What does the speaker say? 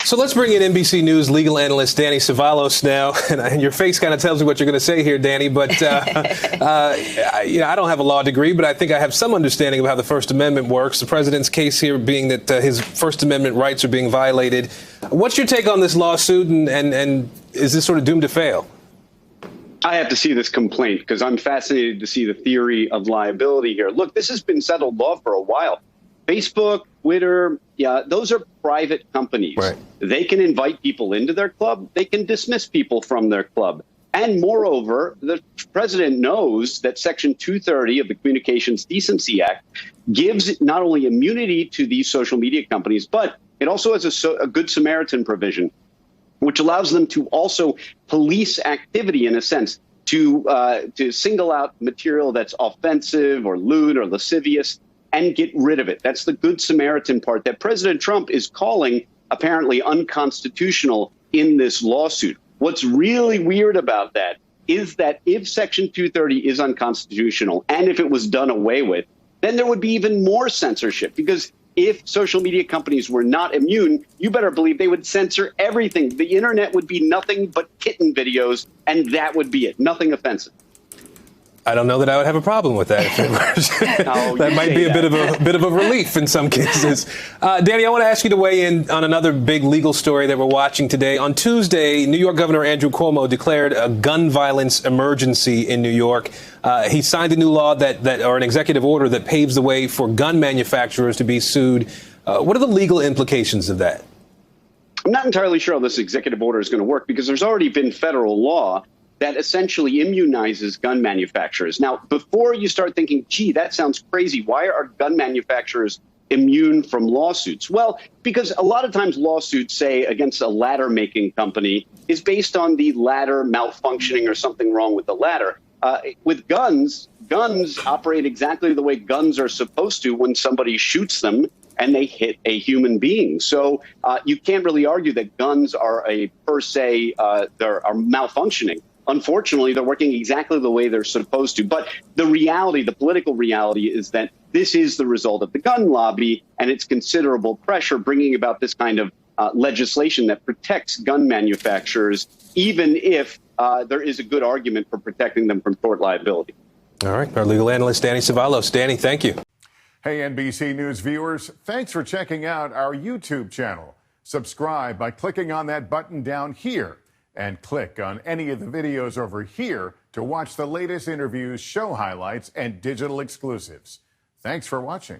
So let's bring in NBC News legal analyst Danny CEVALLOS now. And your face kind of tells me what you're going to say here, Danny. But I don't have a law degree, but I think I have some understanding of how the First Amendment works. The president's case here being that his First Amendment rights are being violated. What's your take on this lawsuit, and is this sort of doomed to fail? I have to see this complaint because I'm fascinated to see the theory of liability here. Look, this has been settled law for a while. Facebook, Twitter, those are private companies. Right. They can invite people into their club. They can dismiss people from their club. And moreover, the president knows that Section 230 of the Communications Decency Act gives not only immunity to these social media companies, but it also has a Good Samaritan provision, which allows them to also police activity in a sense, to single out material that's offensive or lewd or lascivious and get rid of it. That's the Good Samaritan part that President Trump is calling apparently unconstitutional in this lawsuit. What's really weird about that is that if Section 230 is unconstitutional and if it was done away with, then there would be even more censorship, because if social media companies were not immune, you better believe they would censor everything. The internet would be nothing but kitten videos, and that would be it. Nothing offensive. I don't know that I would have a problem with that. If it were. That might be a bit of a relief in some cases. Danny, I want to ask you to weigh in on another big legal story that we're watching today. On Tuesday, New York Governor Andrew CUOMO declared a gun violence emergency in New York. He signed a new law or an executive order that paves the way for gun manufacturers to be sued. What are the legal implications of that? I'm not entirely sure how this executive order is going to work, because there's already been federal law that essentially immunizes gun manufacturers. Now, before you start thinking, gee, that sounds crazy, why are gun manufacturers immune from lawsuits? Well, because a lot of times lawsuits, say, against a ladder making company is based on the ladder malfunctioning or something wrong with the ladder. With guns operate exactly the way guns are supposed to when somebody shoots them and they hit a human being. So you can't really argue that guns are per se are malfunctioning. Unfortunately, they're working exactly the way they're supposed to. But the reality, the political reality, is that this is the result of the gun lobby and its considerable pressure bringing about this kind of legislation that protects gun manufacturers, even if there is a good argument for protecting them from tort liability. All right. Our legal analyst, Danny CEVALLOS. Danny, thank you. Hey, NBC News viewers, thanks for checking out our YouTube channel. Subscribe by clicking on that button down here, and click on any of the videos over here to watch the latest interviews, show highlights, and digital exclusives. Thanks for watching.